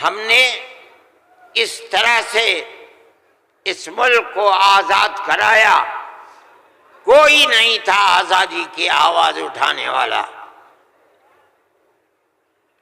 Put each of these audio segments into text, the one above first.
ہم نے اس طرح سے اس ملک کو آزاد کرایا، کوئی نہیں تھا آزادی کی آواز اٹھانے والا۔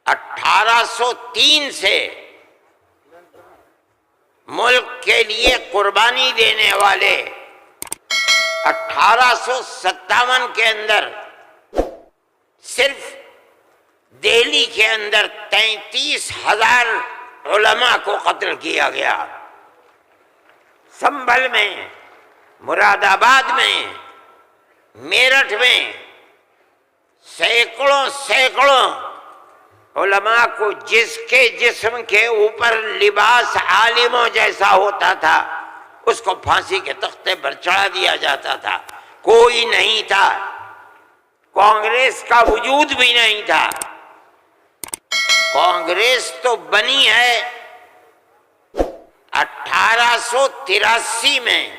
1803 سے ملک کے لیے قربانی دینے والے 1857 کے اندر صرف دہلی کے اندر 33,000 علماء کو قتل کیا گیا۔ سنبھل میں، مراد آباد میں، میرٹھ میں سینکڑوں علماء کو جس کے جسم کے اوپر لباس عالموں جیسا ہوتا تھا اس کو پھانسی کے تختے پر چڑھا دیا جاتا تھا۔ کوئی نہیں تھا، کانگریس کا وجود بھی نہیں تھا۔ کانگریس تو بنی ہے 1883 میں،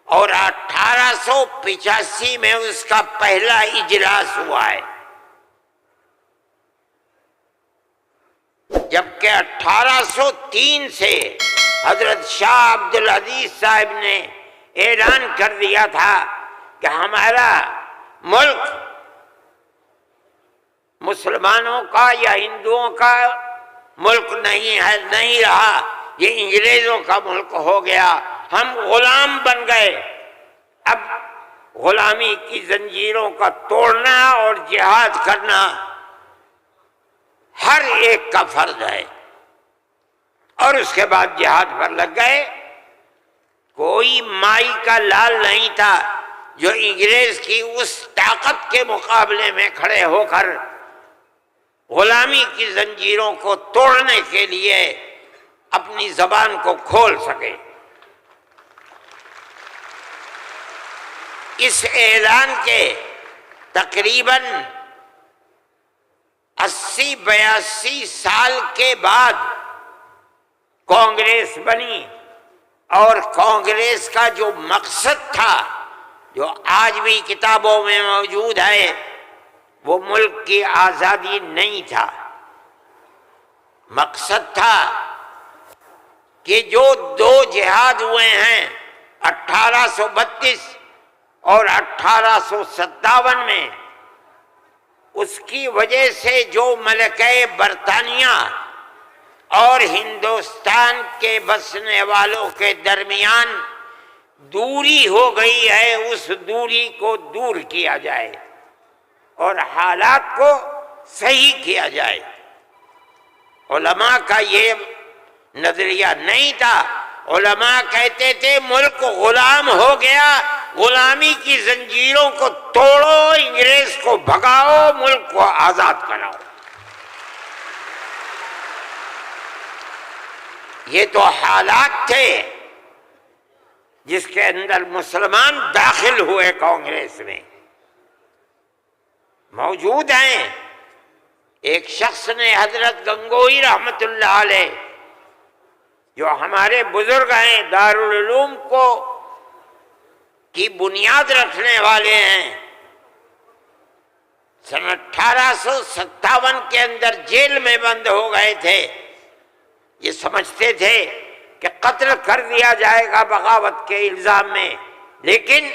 اور 1885 میں اس کا پہلا اجلاس ہوا ہے، جبکہ 1803 سے حضرت شاہ عبدالعزیز صاحب نے اعلان کر دیا تھا کہ ہمارا ملک مسلمانوں کا یا ہندوؤں کا ملک نہیں ہے، نہیں رہا، یہ انگریزوں کا ملک ہو گیا، ہم غلام بن گئے۔ اب غلامی کی زنجیروں کا توڑنا اور جہاد کرنا ہر ایک کا فرض ہے، اور اس کے بعد جہاد پر لگ گئے۔ کوئی مائی کا لال نہیں تھا جو انگریز کی اس طاقت کے مقابلے میں کھڑے ہو کر غلامی کی زنجیروں کو توڑنے کے لیے اپنی زبان کو کھول سکے۔ اس اعلان کے تقریباً 80-82 سال کے بعد کانگریس بنی، اور کانگریس کا جو مقصد تھا، جو آج بھی کتابوں میں موجود ہے، وہ ملک کی آزادی نہیں تھا۔ مقصد تھا کہ جو دو جہاد ہوئے ہیں 1832 اور 1857 میں، اس کی وجہ سے جو ملکہ برطانیہ اور ہندوستان کے بسنے والوں کے درمیان دوری ہو گئی ہے، اس دوری کو دور کیا جائے اور حالات کو صحیح کیا جائے۔ علماء کا یہ نظریہ نہیں تھا۔ علماء کہتے تھے ملک غلام ہو گیا، غلامی کی زنجیروں کو توڑو، انگریز کو بھگاؤ، ملک کو آزاد کراؤ۔ یہ تو حالات تھے جس کے اندر مسلمان داخل ہوئے کانگریس میں۔ موجود ہیں، ایک شخص نے حضرت گنگوئی رحمت اللہ علیہ، جو ہمارے بزرگ ہیں، دارالعلوم کو کی بنیاد رکھنے والے ہیں، سن 1857 کے اندر جیل میں بند ہو گئے تھے۔ یہ سمجھتے تھے کہ قتل کر دیا جائے گا بغاوت کے الزام میں، لیکن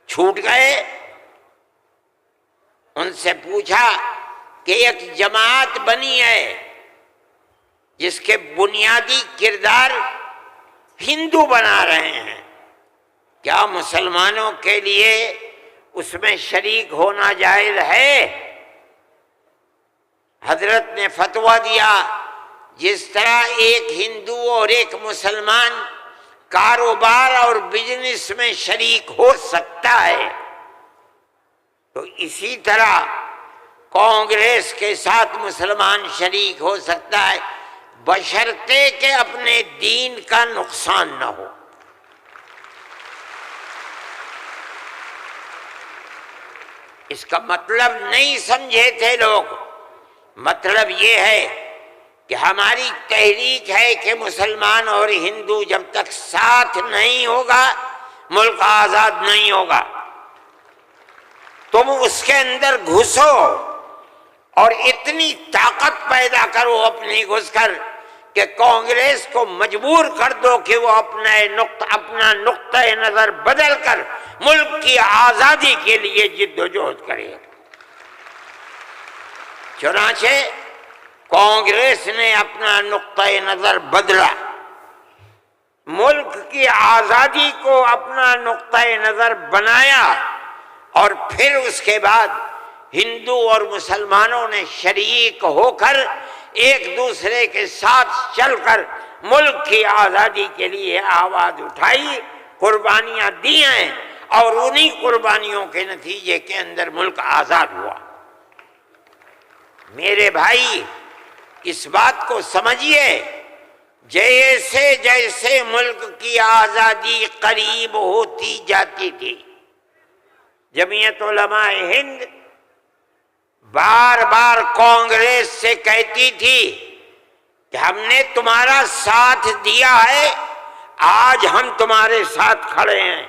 چھوٹ گئے۔ ان سے پوچھا کہ ایک جماعت بنی ہے جس کے بنیادی کردار ہندو بنا رہے ہیں، کیا مسلمانوں کے لیے اس میں شریک ہونا جائز ہے؟ حضرت نے فتویٰ دیا، جس طرح ایک ہندو اور ایک مسلمان کاروبار اور بزنس میں شریک ہو سکتا ہے، تو اسی طرح کانگریس کے ساتھ مسلمان شریک ہو سکتا ہے، بشرطے کہ اپنے دین کا نقصان نہ ہو۔ اس کا مطلب نہیں سمجھے تھے لوگ۔ مطلب یہ ہے کہ ہماری تحریک ہے کہ مسلمان اور ہندو جب تک ساتھ نہیں ہوگا ملک آزاد نہیں ہوگا۔ تم اس کے اندر گھسو اور اتنی طاقت پیدا کرو اپنی گھس کر کہ کانگریس کو مجبور کر دو کہ وہ اپنا نقطہ نظر بدل کر ملک کی آزادی کے لیے جد و جہد کرے۔ چنانچہ کانگریس نے اپنا نقطہ نظر بدلا، ملک کی آزادی کو اپنا نقطہ نظر بنایا، اور پھر اس کے بعد ہندو اور مسلمانوں نے شریک ہو کر ایک دوسرے کے ساتھ چل کر ملک کی آزادی کے لیے آواز اٹھائی، قربانیاں دی ہیں، اور انہی قربانیوں کے نتیجے کے اندر ملک آزاد ہوا۔ میرے بھائی اس بات کو سمجھیے، جیسے جیسے ملک کی آزادی قریب ہوتی جاتی تھی، جمعیت علماء ہند بار بار کانگریس سے کہتی تھی کہ ہم نے تمہارا ساتھ دیا ہے، آج ہم تمہارے ساتھ کھڑے ہیں،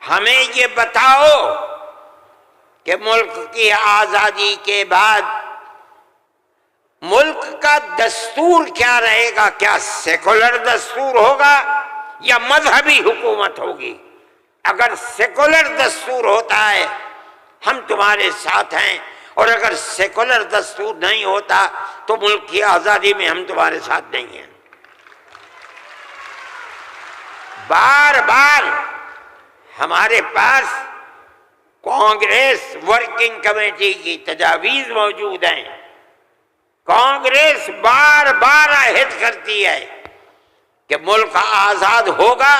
ہمیں یہ بتاؤ کہ ملک کی آزادی کے بعد ملک کا دستور کیا رہے گا، کیا سیکولر دستور ہوگا یا مذہبی حکومت ہوگی؟ اگر سیکولر دستور ہوتا ہے ہم تمہارے ساتھ ہیں، اور اگر سیکولر دستور نہیں ہوتا تو ملک کی آزادی میں ہم تمہارے ساتھ نہیں ہیں۔ بار بار ہمارے پاس کانگریس ورکنگ کمیٹی کی تجاویز موجود ہیں، کانگریس بار بار عہد کرتی ہے کہ ملک آزاد ہوگا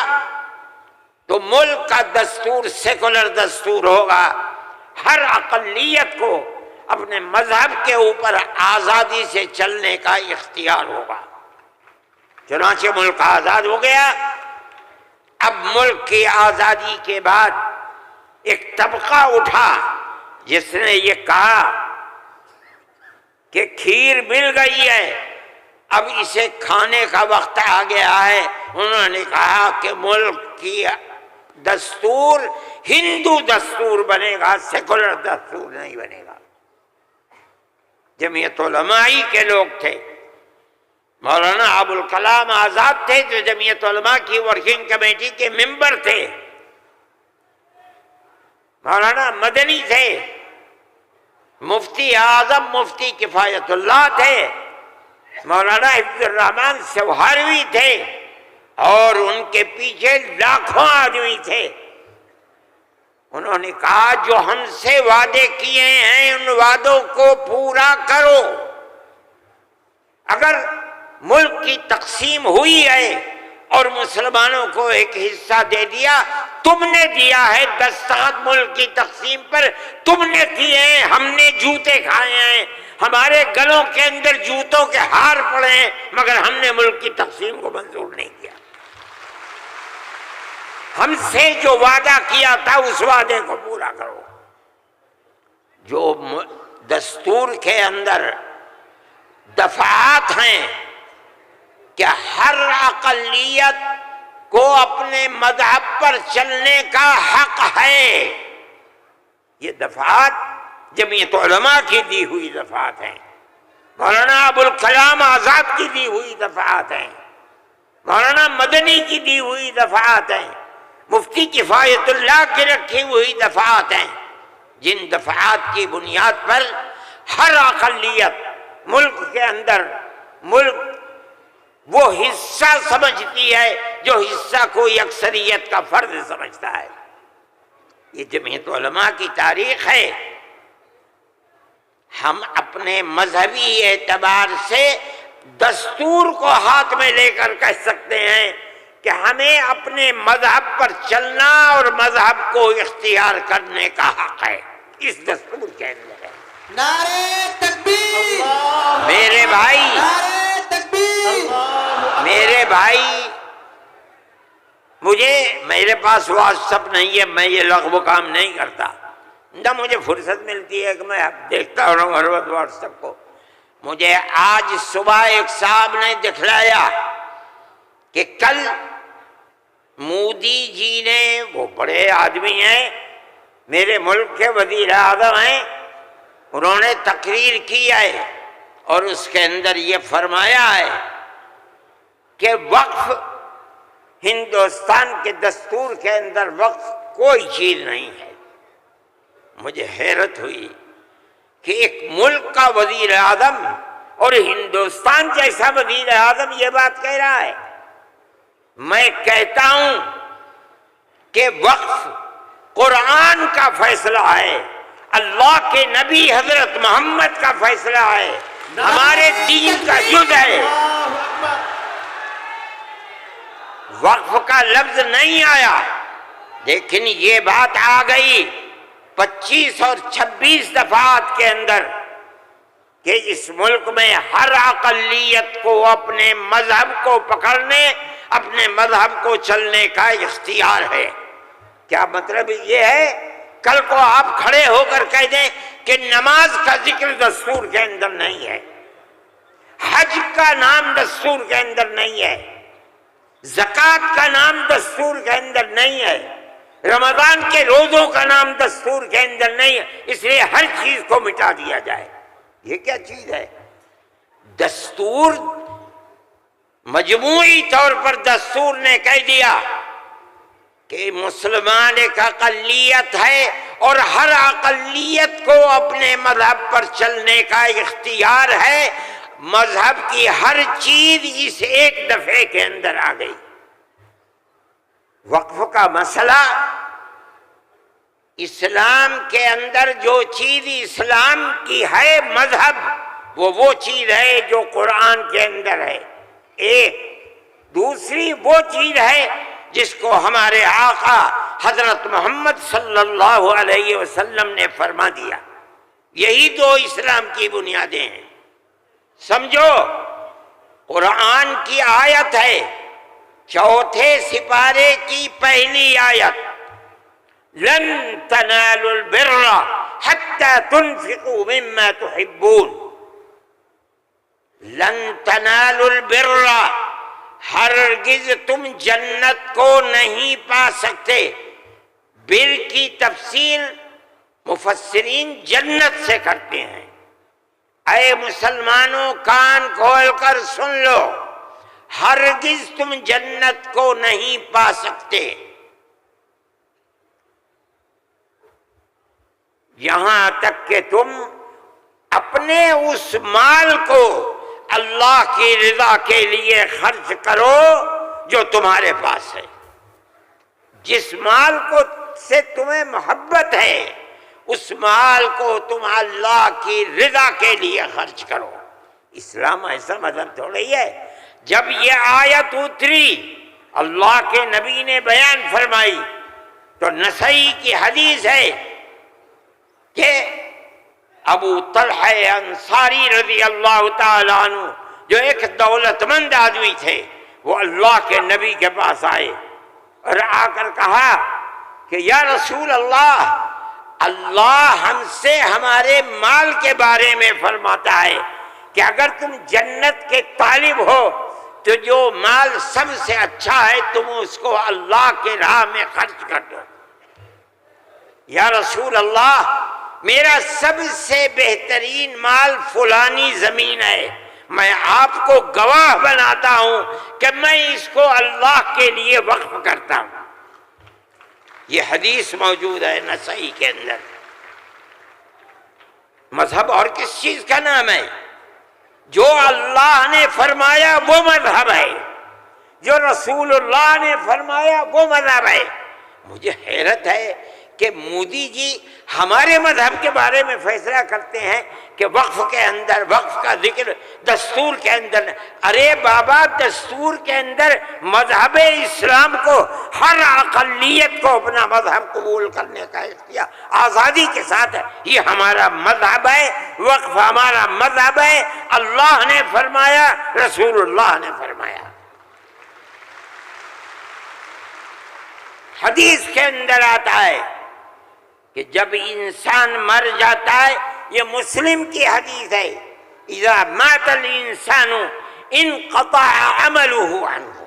تو ملک کا دستور سیکولر دستور ہوگا، ہر اقلیت کو اپنے مذہب کے اوپر آزادی سے چلنے کا اختیار ہوگا۔ چنانچہ ملک آزاد ہو گیا۔ اب ملک کی آزادی کے بعد ایک طبقہ اٹھا جس نے یہ کہا کہ کھیر مل گئی ہے، اب اسے کھانے کا وقت آ گیا ہے۔ انہوں نے کہا کہ ملک کی دستور ہندو دستور بنے گا، سیکولر دستور نہیں بنے گا۔ جمعیت علماء کے لوگ تھے، مولانا ابوالکلام آزاد تھے جو جمعیت علماء کی ورکنگ کمیٹی کے ممبر تھے، مولانا مدنی تھے، مفتی اعظم مفتی کفایت اللہ تھے، مولانا حفظ الرحمن سوہاروی تھے، اور ان کے پیچھے لاکھوں آدمی تھے۔ انہوں نے کہا جو ہم سے وعدے کیے ہیں ان وعدوں کو پورا کرو۔ اگر ملک کی تقسیم ہوئی ہے اور مسلمانوں کو ایک حصہ دے دیا، تم نے دیا ہے دستخط ملک کی تقسیم پر، تم نے کیے ہیں، ہم نے جوتے کھائے ہیں، ہمارے گلوں کے اندر جوتوں کے ہار پڑے ہیں، مگر ہم نے ملک کی تقسیم کو منظور نہیں کیا۔ ہم سے جو وعدہ کیا تھا اس وعدے کو پورا کرو۔ جو دستور کے اندر دفعات ہیں کہ ہر اقلیت کو اپنے مذہب پر چلنے کا حق ہے، یہ دفعات جمعیت علماء کی دی ہوئی دفعات ہیں، مولانا ابوالکلام آزاد کی دی ہوئی دفعات ہیں، مولانا مدنی کی دی ہوئی دفعات ہیں، مفتی کفایت اللہ کی رکھی ہوئی دفعات ہیں، جن دفعات کی بنیاد پر ہر اقلیت ملک کے اندر ملک وہ حصہ سمجھتی ہے جو حصہ کوئی اکثریت کا فرض سمجھتا ہے۔ یہ جمعیت علماء کی تاریخ ہے۔ ہم اپنے مذہبی اعتبار سے دستور کو ہاتھ میں لے کر کہہ سکتے ہیں کہ ہمیں اپنے مذہب پر چلنا اور مذہب کو اختیار کرنے کا حق ہے، اس دستور کے اندر ہے۔ نعرہ تکبیر! میرے بھائی، نعرہ تکبیر! میرے بھائی، میرے پاس واٹس ایپ نہیں ہے، میں یہ لغو کام نہیں کرتا، نہ مجھے فرصت ملتی ہے کہ میں دیکھتا رہوں ہر وقت واٹس ایپ کو۔ مجھے آج صبح ایک صاحب نے دکھلایا کہ کل مودی جی نے، وہ بڑے آدمی ہیں، میرے ملک کے وزیر اعظم ہیں، انہوں نے تقریر کی ہے اور اس کے اندر یہ فرمایا ہے کہ وقف ہندوستان کے دستور کے اندر وقف کوئی چیز نہیں ہے۔ مجھے حیرت ہوئی کہ ایک ملک کا وزیر اعظم اور ہندوستان جیسا وزیر اعظم یہ بات کہہ رہا ہے۔ میں کہتا ہوں کہ وقف قرآن کا فیصلہ ہے، اللہ کے نبی حضرت محمد کا فیصلہ ہے، ہمارے دین کا جز ہے۔ وقف کا لفظ نہیں آیا، لیکن یہ بات آ گئی 25 اور 26 دفعات کے اندر کہ اس ملک میں ہر اقلیت کو اپنے مذہب کو پکڑنے، اپنے مذہب کو چلنے کا اختیار ہے۔ کیا مطلب یہ ہے؟ کل کو آپ کھڑے ہو کر کہہ دیں کہ نماز کا ذکر دستور کے اندر نہیں ہے، حج کا نام دستور کے اندر نہیں ہے، زکوٰۃ کا نام دستور کے اندر نہیں ہے، رمضان کے روزوں کا نام دستور کے اندر نہیں ہے، اس لیے ہر چیز کو مٹا دیا جائے۔ یہ کیا چیز ہے؟ دستور مجموعی طور پر دستور نے کہہ دیا کہ مسلمان ایک اقلیت ہے اور ہر اقلیت کو اپنے مذہب پر چلنے کا اختیار ہے۔ مذہب کی ہر چیز اس ایک دفعے کے اندر آ گئی۔ وقف کا مسئلہ، اسلام کے اندر جو چیز اسلام کی ہے مذہب، وہ چیز ہے جو قرآن کے اندر ہے ایک، دوسری وہ چیز ہے جس کو ہمارے آقا حضرت محمد صلی اللہ علیہ وسلم نے فرما دیا۔ یہی دو اسلام کی بنیادیں ہیں۔ سمجھو، قرآن کی آیت ہے 4 سپارے کی پہلی آیت، لن تنالوا البر حتى تنفقوا مما تحبون۔ لن تنالوا البر، ہرگز تم جنت کو نہیں پا سکتے۔ بر کی تفسیر مفسرین جنت سے کرتے ہیں۔ اے مسلمانوں کان کھول کر سن لو، ہرگز تم جنت کو نہیں پا سکتے یہاں تک کہ تم اپنے اس مال کو اللہ کی رضا کے لیے خرچ کرو جو تمہارے پاس ہے۔ جس مال کو سے تمہیں محبت ہے اس مال کو تم اللہ کی رضا کے لیے خرچ کرو۔ اسلام ایسا مذہب تھوڑی ہے۔ جب یہ آیت اتری، اللہ کے نبی نے بیان فرمائی، تو نسائی کی حدیث ہے کہ ابو طلحہ انصاری رضی اللہ تعالیٰ عنہ جو ایک دولت مند آدمی تھے، وہ اللہ کے نبی کے پاس آئے اور آ کر کہا کہ یا رسول اللہ، اللہ ہم سے ہمارے مال کے بارے میں فرماتا ہے کہ اگر تم جنت کے طالب ہو تو جو مال سب سے اچھا ہے تم اس کو اللہ کے راہ میں خرچ کر دو۔ یا رسول اللہ، میرا سب سے بہترین مال فلانی زمین ہے، میں آپ کو گواہ بناتا ہوں کہ میں اس کو اللہ کے لیے وقف کرتا ہوں۔ یہ حدیث موجود ہے نسائی کے اندر۔ مذہب اور کس چیز کا نام ہے؟ جو اللہ نے فرمایا وہ مذہب ہے، جو رسول اللہ نے فرمایا وہ مذہب ہے۔ مجھے حیرت ہے کہ مودی جی ہمارے مذہب کے بارے میں فیصلہ کرتے ہیں کہ وقف کے اندر وقف کا ذکر دستور کے اندر۔ ارے بابا، دستور کے اندر مذہب اسلام کو ہر اقلیت کو اپنا مذہب قبول کرنے کا اختیار آزادی کے ساتھ ہے۔ یہ ہمارا مذہب ہے، وقف ہمارا مذہب ہے۔ اللہ نے فرمایا، رسول اللہ نے فرمایا۔ حدیث کے اندر آتا ہے کہ جب انسان مر جاتا ہے، یہ مسلم کی حدیث ہے، اذا مات الانسان انقطع عمله عنه،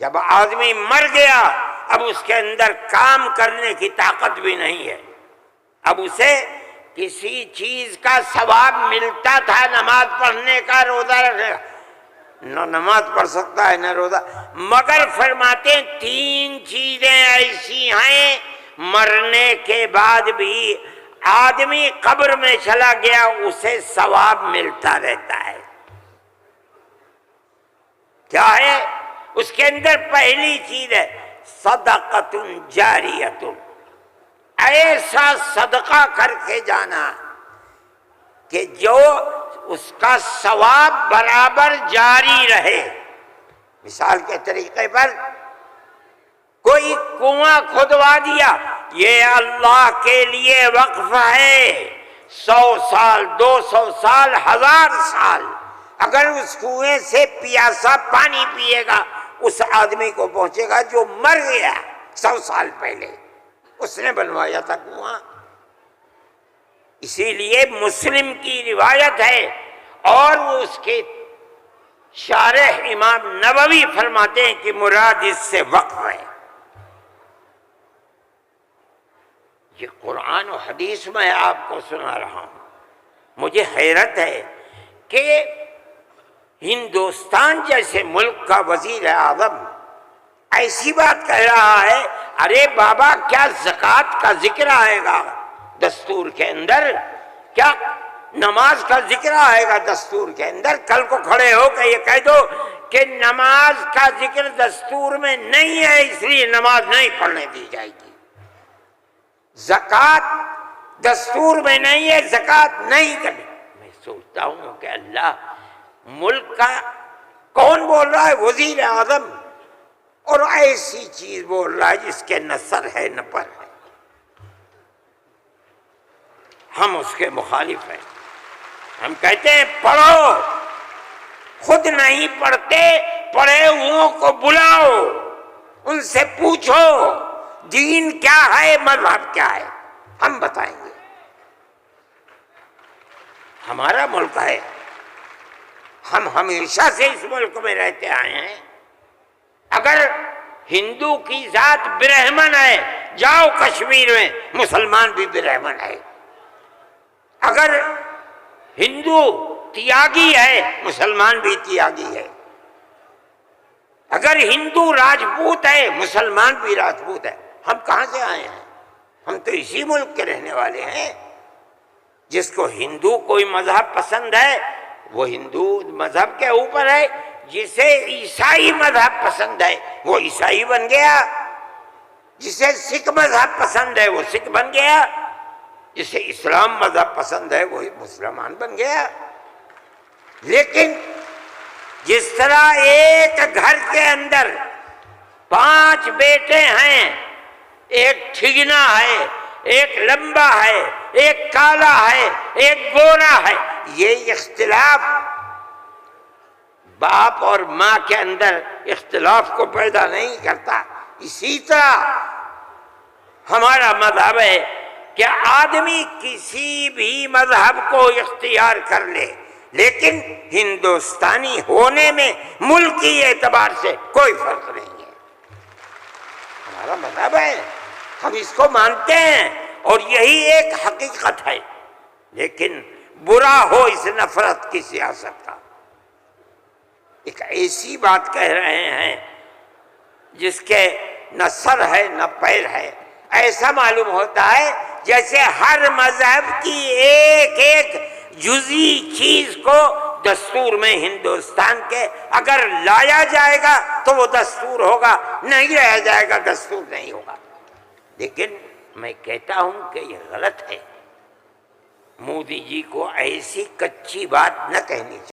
جب آدمی مر گیا اب اس کے اندر کام کرنے کی طاقت بھی نہیں ہے۔ اب اسے کسی چیز کا ثواب ملتا تھا، نماز پڑھنے کا، روزہ رکھنے کا، نہ نماز پڑھ سکتا ہے نہ روزہ، مگر فرماتے ہیں 3 چیزیں ایسی ہیں مرنے کے بعد بھی آدمی قبر میں چلا گیا اسے ثواب ملتا رہتا ہے۔ کیا ہے؟ اس کے اندر پہلی چیز ہے صدقۃ جاریۃ، ایسا صدقہ کر کے جانا کہ جو اس کا ثواب برابر جاری رہے۔ مثال کے طریقے پر کوئی کنواں کھدوا دیا، یہ اللہ کے لیے وقف ہے، 100 سال 200 سال 1000 سال اگر اس کنویں سے پیاسا پانی پیے گا اس آدمی کو پہنچے گا جو مر گیا 100 سال پہلے، اس نے بنوایا تھا کنواں۔ اسی لیے مسلم کی روایت ہے اور وہ اس کے شارح امام نووی فرماتے ہیں کہ مراد اس سے وقف ہے۔ یہ قرآن و حدیث میں آپ کو سنا رہا ہوں۔ مجھے حیرت ہے کہ ہندوستان جیسے ملک کا وزیر اعظم ایسی بات کہہ رہا ہے، ارے بابا کیا زکوٰۃ کا ذکر آئے گا دستور کے اندر؟ کیا نماز کا ذکر آئے گا دستور کے اندر؟ کل کو کھڑے ہو کے یہ کہہ دو کہ نماز کا ذکر دستور میں نہیں ہے اس لیے نماز نہیں پڑھنے دی جائے گی، زکوٰۃ دستور میں نہیں ہے زکوٰۃ نہیں کرنی۔ میں سوچتا ہوں کہ اللہ، ملک کا کون بول رہا ہے؟ وزیر اعظم، اور ایسی چیز بول رہا ہے جس کے نہ سر ہے نہ پر ہے۔ ہم اس کے مخالف ہیں، ہم کہتے ہیں پڑھو، خود نہیں پڑھتے پڑھے ہوں کو بلاؤ، ان سے پوچھو دین کیا ہے مذہب کیا ہے، ہم بتائیں گے۔ ہمارا ملک ہے، ہم ہمیشہ سے اس ملک میں رہتے آئے ہیں۔ اگر ہندو کی ذات برہمن ہے جاؤ کشمیر میں مسلمان بھی برہمن ہے، اگر ہندو تیاگی ہے مسلمان بھی تیاگی ہے، اگر ہندو راجپوت ہے مسلمان بھی راجپوت ہے۔ ہم کہاں سے آئے ہیں؟ ہم تو اسی ملک کے رہنے والے ہیں۔ جس کو ہندو کوئی مذہب پسند ہے وہ ہندو مذہب کے اوپر ہے، جسے عیسائی مذہب پسند ہے وہ عیسائی بن گیا، جسے سکھ مذہب پسند ہے وہ سکھ بن گیا، جسے اسلام مذہب پسند ہے وہی مسلمان بن گیا۔ لیکن جس طرح ایک گھر کے اندر 5 بیٹے ہیں، ایک ٹھگنا ہے، ایک لمبا ہے، ایک کالا ہے، ایک گورا ہے، یہ اختلاف باپ اور ماں کے اندر اختلاف کو پیدا نہیں کرتا۔ اسی طرح ہمارا مذہب ہے کہ آدمی کسی بھی مذہب کو اختیار کر لے، لیکن ہندوستانی ہونے میں ملکی اعتبار سے کوئی فرق نہیں ہے۔ ہمارا مذہب ہے، ہم اس کو مانتے ہیں اور یہی ایک حقیقت ہے۔ لیکن برا ہو اس نفرت کی سیاست کا۔ ایک ایسی بات کہہ رہے ہیں جس کے نہ سر ہے نہ پیر ہے، ایسا معلوم ہوتا ہے جیسے ہر مذہب کی ایک ایک جزئی چیز کو دستور میں ہندوستان کے اگر لایا جائے گا تو وہ دستور ہوگا، نہیں لایا جائے گا دستور نہیں ہوگا۔ لیکن میں کہتا ہوں کہ یہ غلط ہے، مودی جی کو ایسی کچی بات نہ کہنی چاہیے۔